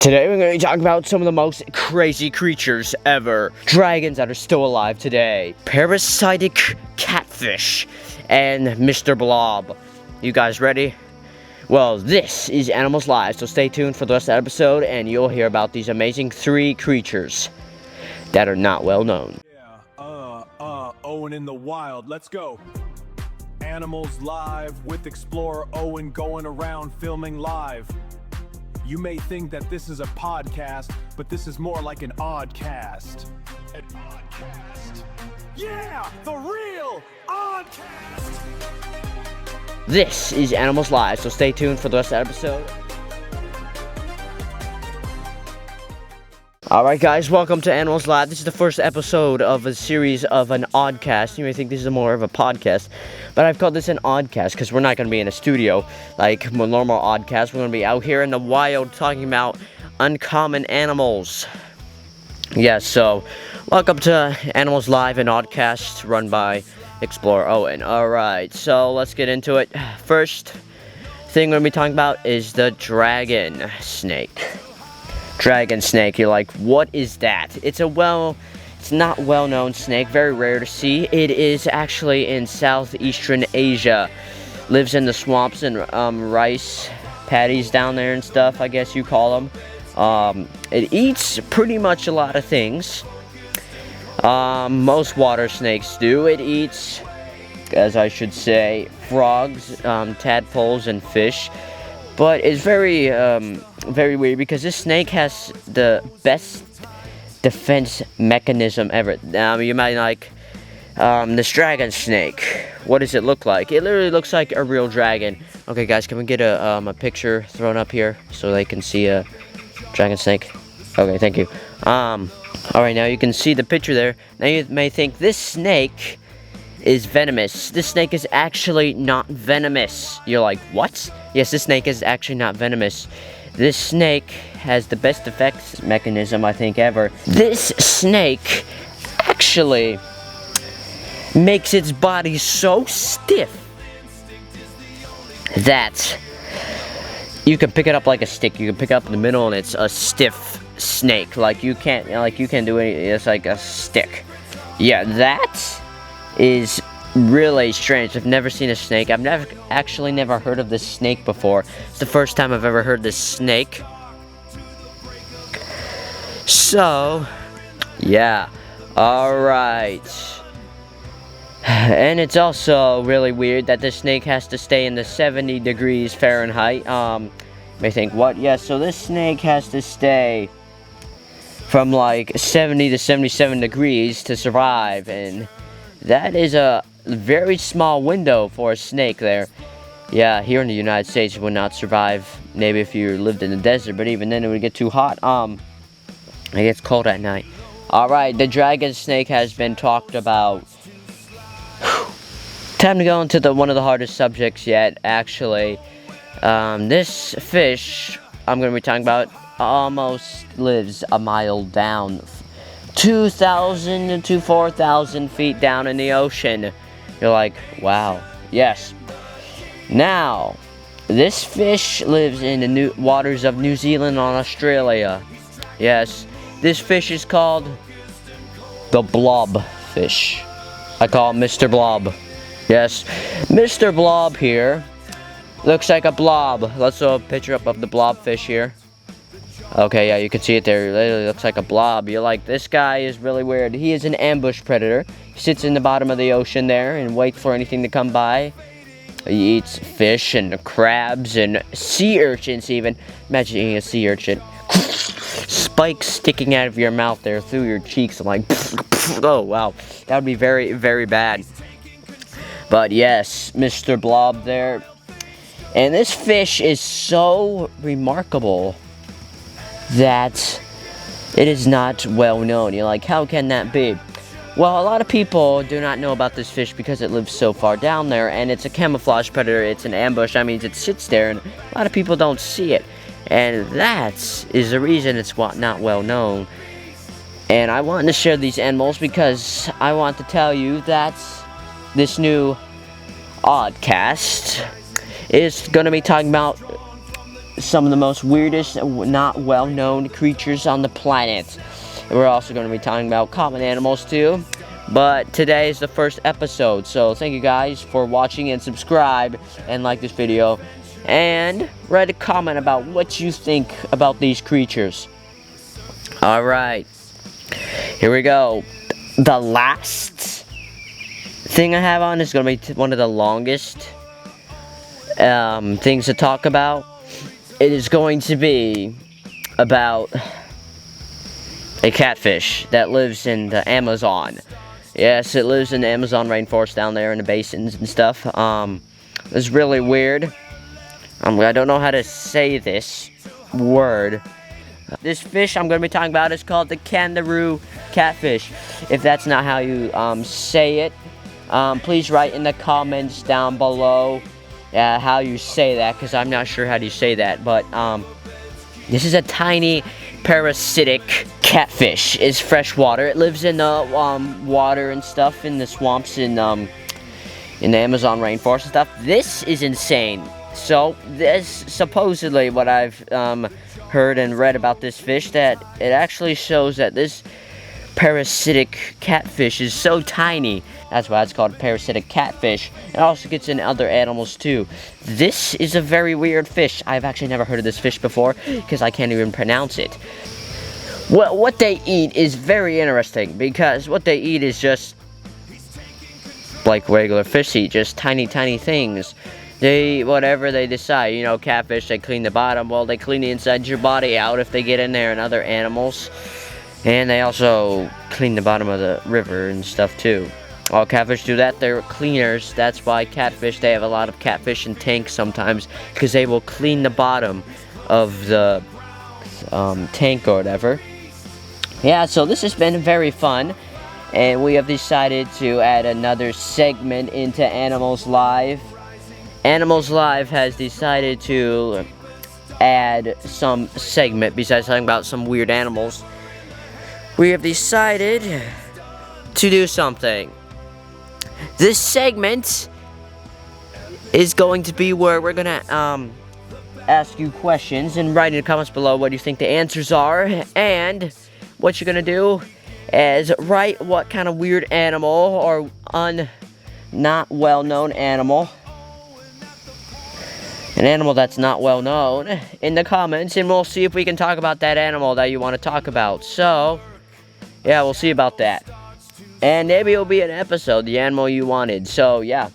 Today we're going to be talking about some of the most crazy creatures ever. Dragons that are still alive today. Parasitic catfish. And Mr. Blob. You guys ready? Well, this is Animals Live, so stay tuned for the rest of the episode and you'll hear about these amazing 3 creatures that are not well known. Owen in the wild, let's go. Animals Live with Explorer Owen going around filming live. You may think that this is a podcast, but this is more like an oddcast. An oddcast. Yeah, the real oddcast. This is Animals Live, so stay tuned for the rest of the episode. Alright guys, welcome to Animals Live. This is the first episode of a series of an oddcast. You may think this is more of a podcast, but I've called this an oddcast because we're not going to be in a studio like a normal oddcast. We're going to be out here in the wild talking about uncommon animals. Yes, so welcome to Animals Live, an oddcast run by Explorer Owen. Alright, so let's get into it. First thing we're going to be talking about is the dragon snake. Dragon snake, you're like, what is that? It's not well-known snake, very rare to see. It is actually in southeastern Asia. Lives in the swamps and rice paddies down there and stuff, I guess you call them. It eats pretty much a lot of things. Most water snakes do. It eats, as I should say, frogs, tadpoles, and fish. But it's very weird because this snake has the best defense mechanism ever. You might like this dragon snake. What does it look like? It literally looks like a real dragon. Okay, guys, can we get a picture thrown up here so they can see a dragon snake? Okay, thank you. All right, now you can see the picture there. Now you may think this snake is venomous. This snake is actually not venomous. You're like, what? Yes, this snake is actually not venomous. This snake has the best defense mechanism, I think, ever. This snake actually makes its body so stiff that you can pick it up like a stick. You can pick it up in the middle and it's a stiff snake. Like you can't do anything. It's like a stick. Yeah, that is really strange. I've never seen a snake. I've never heard of this snake before. It's the first time I've ever heard this snake. So, yeah. Alright. And it's also really weird that the snake has to stay in the 70 degrees Fahrenheit. You may think, what? Yeah, so this snake has to stay from like 70 to 77 degrees to survive, and that is a very small window for a snake there. Yeah, here in the United States it would not survive. Maybe if you lived in the desert, but even then it would get too hot. It gets cold at night. Alright, the dragon snake has been talked about. Time to go into one of the hardest subjects yet, actually. This fish I'm going to be talking about almost lives a mile down. 2,000 to 4,000 feet down in the ocean. You're like, wow. Yes. Now, this fish lives in the waters of New Zealand and Australia. Yes. This fish is called the blob fish. I call it Mr. Blob. Yes. Mr. Blob here looks like a blob. Let's throw a picture up of the blob fish here. Okay, yeah, you can see it there. It literally looks like a blob. You're like, this guy is really weird. He is an ambush predator. He sits in the bottom of the ocean there and waits for anything to come by. He eats fish and crabs and sea urchins even. Imagine eating a sea urchin. Spikes sticking out of your mouth there through your cheeks. I'm like, oh, wow. That would be very, very bad. But yes, Mr. Blob there. And this fish is so remarkable that it is not well known. You're like, how can that be? Well, a lot of people do not know about this fish because it lives so far down there, and it's a camouflage predator. It's an ambush. That means it sits there, and a lot of people don't see it. And that is the reason it's not well known. And I want to share these animals because I want to tell you that this new oddcast is going to be talking about some of the most weirdest, not well-known creatures on the planet. We're also going to be talking about common animals too. But today is the first episode, so thank you guys for watching, and subscribe and like this video, and write a comment about what you think about these creatures. Alright, here we go. The last thing I have on is going to be one of the longest things to talk about. It is going to be about a catfish that lives in the Amazon. Yes, it lives in the Amazon rainforest down there in the basins and stuff. It's really weird. I don't know how to say this word. This fish I'm going to be talking about is called the kangaroo catfish. If that's not how you say it, please write in the comments down below how you say that, because I'm not sure how to say that. But this is a tiny parasitic catfish. It's freshwater. It lives in the water and stuff, in the swamps in the Amazon rainforest and stuff. This is insane. So this supposedly what I've heard and read about this fish, that it actually shows that this parasitic catfish is so tiny. That's why it's called parasitic catfish. It also gets in other animals too. This is a very weird fish. I've actually never heard of this fish before, because I can't even pronounce it. Well, what they eat is very interesting, because what they eat is just like regular fish eat, just tiny things. They eat whatever they decide. You know, catfish, they clean the bottom. Well, they clean the inside of your body out if they get in there, and other animals. And they also clean the bottom of the river and stuff too. All catfish do that. They're cleaners. That's why catfish, they have a lot of catfish in tanks sometimes, because they will clean the bottom of the tank or whatever. Yeah, so this has been very fun, and we have decided to add another segment into Animals Live. Animals Live has decided to add some segment besides talking about some weird animals. We have decided to do something. This segment is going to be where we're gonna ask you questions, and write in the comments below what you think the answers are. And what you're gonna do is write what kind of weird animal or not well-known animal, an animal that's not well known, in the comments, and we'll see if we can talk about that animal that you want to talk about. So yeah, we'll see about that. And maybe it'll be an episode, the animal you wanted. So, yeah.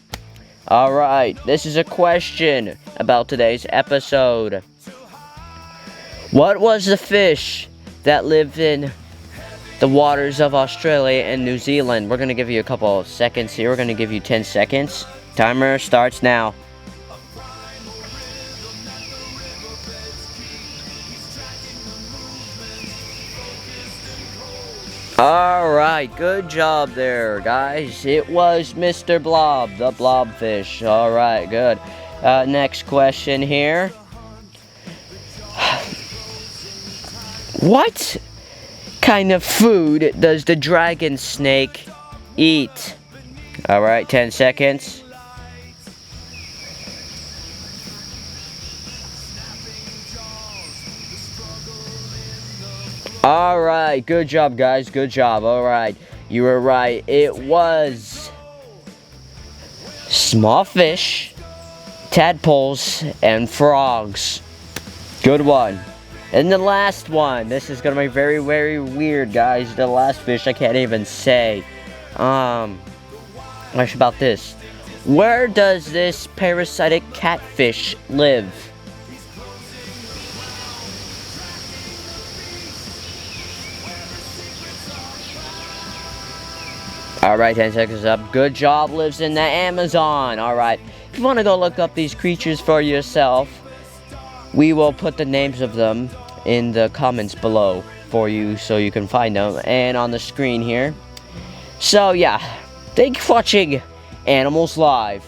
Alright, this is a question about today's episode. What was the fish that lived in the waters of Australia and New Zealand? We're going to give you a couple of seconds here. We're going to give you 10 seconds. Timer starts now. Alright, good job there, guys. It was Mr. Blob, the blobfish. Alright, good. Next question here. What kind of food does the dragon snake eat? Alright, 10 seconds. Alright, good job, guys. Good job. Alright, you were right. It was small fish, tadpoles, and frogs. Good one. And the last one. This is gonna be very weird, guys. The last fish I can't even say. What about this? Where does this parasitic catfish live? Alright, 10 seconds up. Good job, lives in the Amazon. Alright, if you want to go look up these creatures for yourself, we will put the names of them in the comments below for you so you can find them, and on the screen here. So yeah, thank you for watching Animals Live.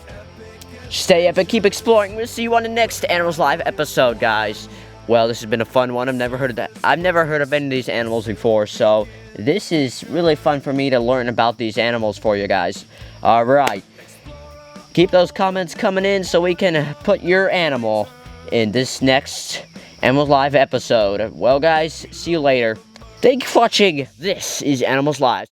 Stay up and keep exploring. We'll see you on the next Animals Live episode, guys. Well, this has been a fun one. I've never heard of any of these animals before, so this is really fun for me to learn about these animals for you guys. Alright. Keep those comments coming in so we can put your animal in this next Animals Live episode. Well, guys, see you later. Thank you for watching. This is Animals Live.